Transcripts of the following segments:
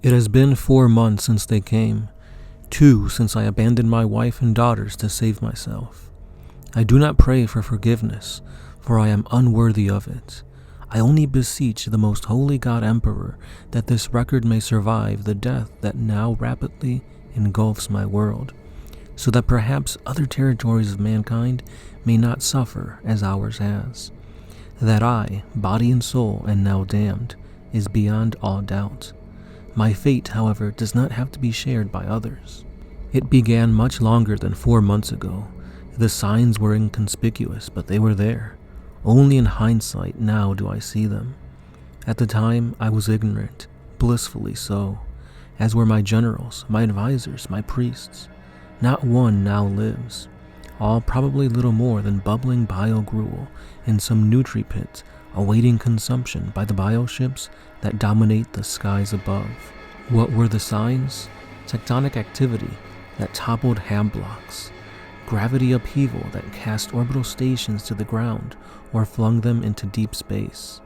It has been 4 months since they came, 2 since I abandoned my wife and daughters to save myself. I do not pray for forgiveness, for I am unworthy of it. I only beseech the most holy God Emperor that this record may survive the death that now rapidly engulfs my world, so that perhaps other territories of mankind may not suffer as ours has. That I, body and soul, and now damned, is beyond all doubt. My fate, however, does not have to be shared by others. It began much longer than 4 months ago. The signs were inconspicuous, but they were there. Only in hindsight now do I see them. At the time, I was ignorant, blissfully so, as were my generals, my advisors, my priests. Not one now lives, all probably little more than bubbling bile gruel in some nutri-pit awaiting consumption by the bioships that dominate the skies above. What were the signs? Tectonic activity that toppled ham blocks, gravity upheaval that cast orbital stations to the ground or flung them into deep space,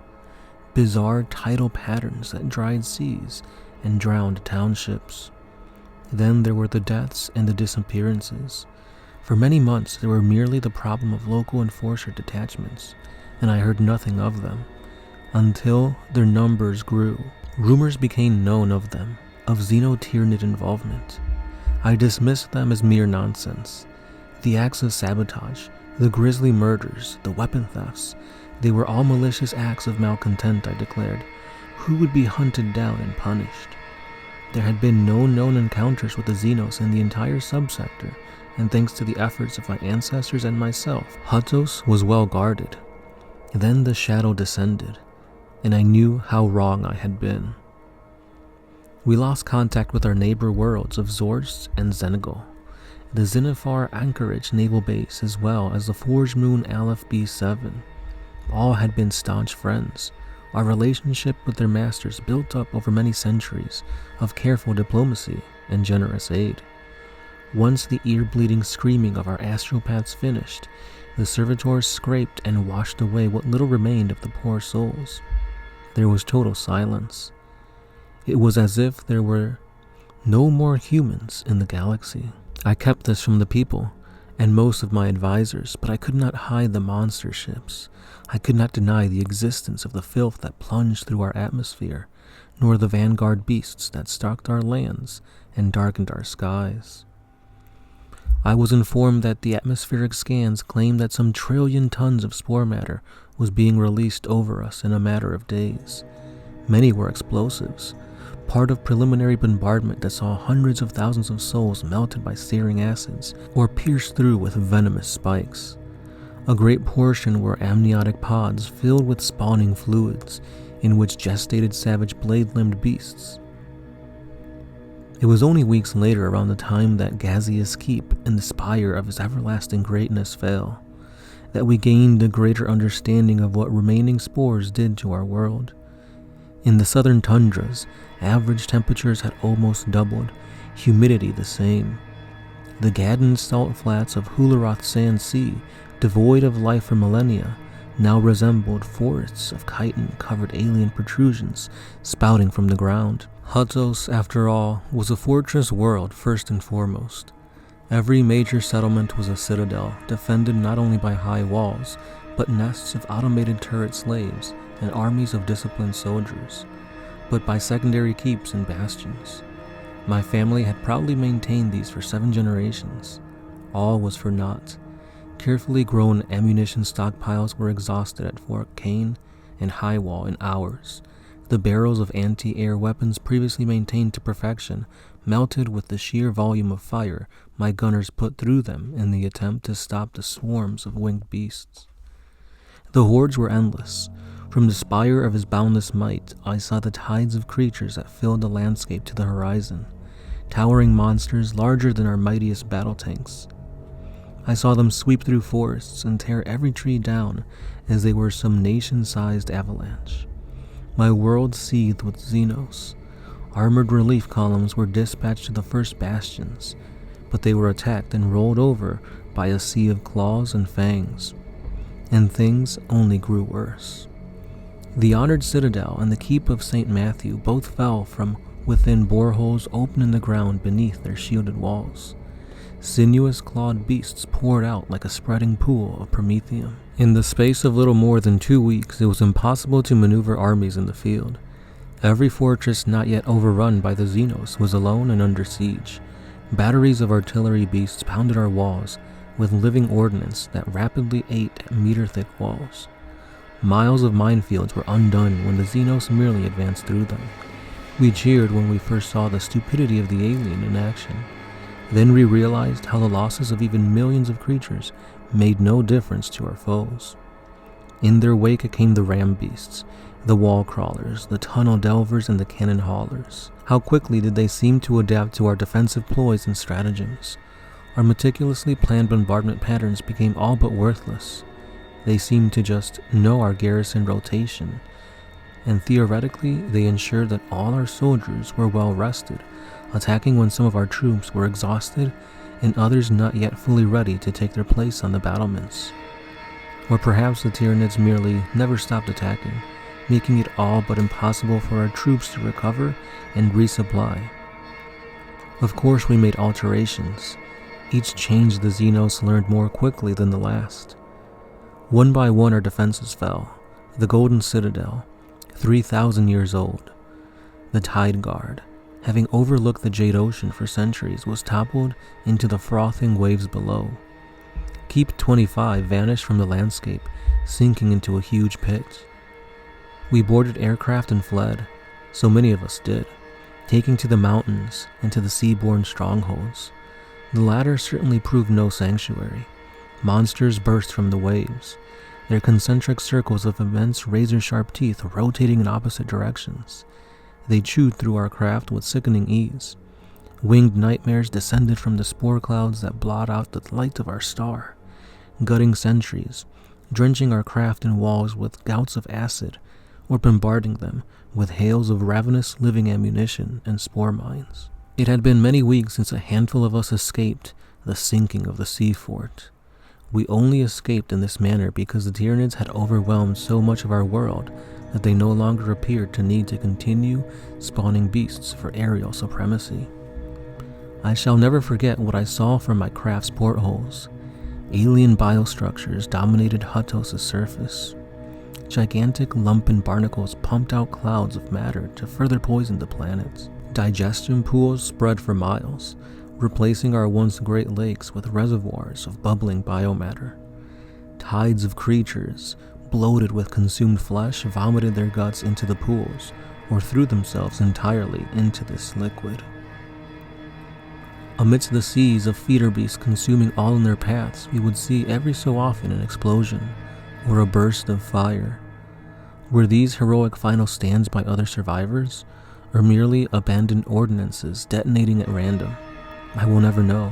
bizarre tidal patterns that dried seas and drowned townships. Then there were the deaths and the disappearances. For many months there were merely the problem of local enforcer detachments, and I heard nothing of them, until their numbers grew. Rumors became known of them, of Xeno-Tyranid involvement. I dismissed them as mere nonsense. The acts of sabotage, the grisly murders, the weapon thefts, they were all malicious acts of malcontent, I declared, who would be hunted down and punished. There had been no known encounters with the Xenos in the entire subsector, and thanks to the efforts of my ancestors and myself, Hutos was well guarded. Then the shadow descended, and I knew how wrong I had been. We lost contact with our neighbor worlds of Zorst and Zenegal, the Zenithar Anchorage naval base, as well as the Forge Moon Aleph B7. All had been staunch friends, our relationship with their masters built up over many centuries of careful diplomacy and generous aid. Once the ear-bleeding screaming of our astropaths finished, the servitors scraped and washed away what little remained of the poor souls. There was total silence. It was as if there were no more humans in the galaxy. I kept this from the people and most of my advisors, but I could not hide the monster ships. I could not deny the existence of the filth that plunged through our atmosphere, nor the vanguard beasts that stalked our lands and darkened our skies. I was informed that the atmospheric scans claimed that some 1 trillion tons of spore matter was being released over us in a matter of days. Many were explosives, part of preliminary bombardment that saw hundreds of thousands of souls melted by searing acids or pierced through with venomous spikes. A great portion were amniotic pods filled with spawning fluids, in which gestated savage blade-limbed beasts. It was only weeks later, around the time that Gazia's keep and the spire of his everlasting greatness fell, that we gained a greater understanding of what remaining spores did to our world. In the southern tundras, average temperatures had almost doubled, humidity the same. The Gadden salt flats of Hularoth Sand Sea, devoid of life for millennia, now resembled forests of chitin-covered alien protrusions spouting from the ground. Hutos, after all, was a fortress world first and foremost. Every major settlement was a citadel, defended not only by high walls, but nests of automated turret slaves and armies of disciplined soldiers, but by secondary keeps and bastions. My family had proudly maintained these for 7 generations. All was for naught. Carefully grown ammunition stockpiles were exhausted at Fort Kane and Highwall in hours. The barrels of anti-air weapons previously maintained to perfection melted with the sheer volume of fire my gunners put through them in the attempt to stop the swarms of winged beasts. The hordes were endless. From the spire of his boundless might, I saw the tides of creatures that filled the landscape to the horizon, towering monsters larger than our mightiest battle tanks. I saw them sweep through forests and tear every tree down as they were some nation-sized avalanche. My world seethed with Xenos. Armored relief columns were dispatched to the first bastions, but they were attacked and rolled over by a sea of claws and fangs. And things only grew worse. The honored citadel and the keep of St. Matthew both fell from within boreholes open in the ground beneath their shielded walls. Sinuous clawed beasts poured out like a spreading pool of promethium. In the space of little more than 2 weeks, it was impossible to maneuver armies in the field. Every fortress not yet overrun by the Xenos was alone and under siege. Batteries of artillery beasts pounded our walls with living ordnance that rapidly ate at meter-thick walls. Miles of minefields were undone when the Xenos merely advanced through them. We cheered when we first saw the stupidity of the alien in action. Then we realized how the losses of even millions of creatures made no difference to our foes. In their wake came the ram beasts, the wall crawlers, the tunnel delvers, and the cannon haulers. How quickly did they seem to adapt to our defensive ploys and stratagems. Our meticulously planned bombardment patterns became all but worthless. They seemed to just know our garrison rotation, and theoretically they ensured that all our soldiers were well rested, attacking when some of our troops were exhausted and others not yet fully ready to take their place on the battlements. Or perhaps the Tyranids merely never stopped attacking, making it all but impossible for our troops to recover and resupply. Of course we made alterations. Each change the Xenos learned more quickly than the last. One by one our defenses fell. The Golden Citadel, 3,000 years old. The Tide Guard, having overlooked the Jade Ocean for centuries, was toppled into the frothing waves below. Keep 25 vanished from the landscape, sinking into a huge pit. We boarded aircraft and fled, so many of us did, taking to the mountains and to the seaborne strongholds. The latter certainly proved no sanctuary. Monsters burst from the waves, their concentric circles of immense razor-sharp teeth rotating in opposite directions. They chewed through our craft with sickening ease. Winged nightmares descended from the spore clouds that blot out the light of our star, gutting sentries, drenching our craft and walls with gouts of acid, or bombarding them with hails of ravenous living ammunition and spore mines. It had been many weeks since a handful of us escaped the sinking of the sea fort. We only escaped in this manner because the Tyranids had overwhelmed so much of our world that they no longer appeared to need to continue spawning beasts for aerial supremacy. I shall never forget what I saw from my craft's portholes. Alien biostructures dominated Huttos' surface. Gigantic lumpen barnacles pumped out clouds of matter to further poison the planet. Digestion pools spread for miles, replacing our once great lakes with reservoirs of bubbling biomatter. Tides of creatures, bloated with consumed flesh, vomited their guts into the pools, or threw themselves entirely into this liquid. Amidst the seas of feeder beasts consuming all in their paths, we would see every so often an explosion, or a burst of fire. Were these heroic final stands by other survivors, or merely abandoned ordnances detonating at random? I will never know.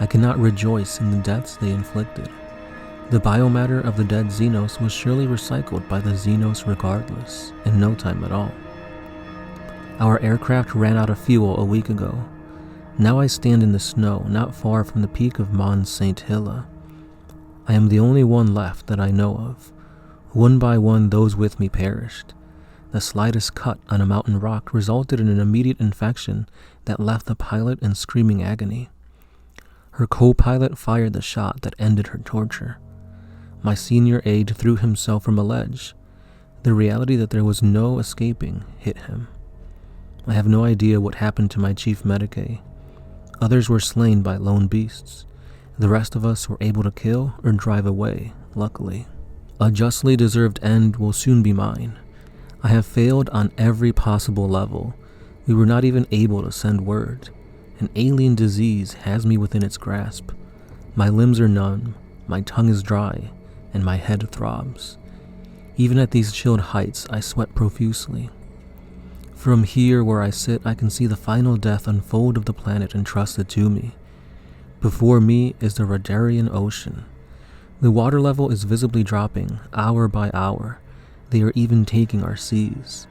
I cannot rejoice in the deaths they inflicted. The biomatter of the dead Xenos was surely recycled by the Xenos regardless, in no time at all. Our aircraft ran out of fuel a week ago. Now I stand in the snow not far from the peak of Mons St. Hilla. I am the only one left that I know of. One by one those with me perished. The slightest cut on a mountain rock resulted in an immediate infection that left the pilot in screaming agony. Her co-pilot fired the shot that ended her torture. My senior aide threw himself from a ledge. The reality that there was no escaping hit him. I have no idea what happened to my chief medicae. Others were slain by lone beasts. The rest of us were able to kill or drive away, luckily. A justly deserved end will soon be mine. I have failed on every possible level. We were not even able to send word. An alien disease has me within its grasp. My limbs are numb, my tongue is dry, and my head throbs. Even at these chilled heights, I sweat profusely. From here where I sit, I can see the final death unfold of the planet entrusted to me. Before me is the Radarian Ocean. The water level is visibly dropping, hour by hour. They are even taking our seas.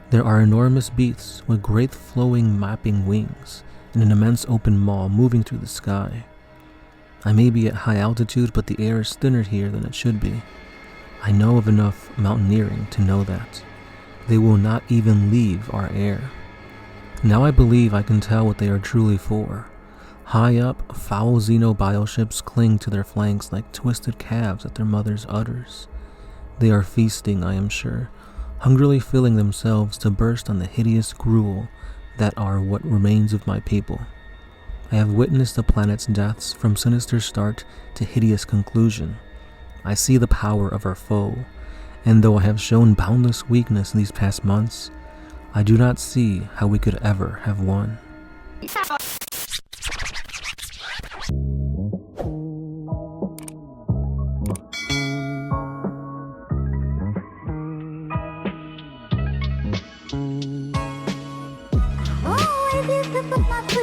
There are enormous beasts with great flowing mapping wings and an immense open maw moving through the sky. I may be at high altitude, but the air is thinner here than it should be. I know of enough mountaineering to know that. They will not even leave our air. Now I believe I can tell what they are truly for. High up, foul xenobioships cling to their flanks like twisted calves at their mother's udders. They are feasting, I am sure, hungrily filling themselves to burst on the hideous gruel that are what remains of my people. I have witnessed the planet's deaths from sinister start to hideous conclusion. I see the power of our foe, and though I have shown boundless weakness these past months, I do not see how we could ever have won. Oh, it is the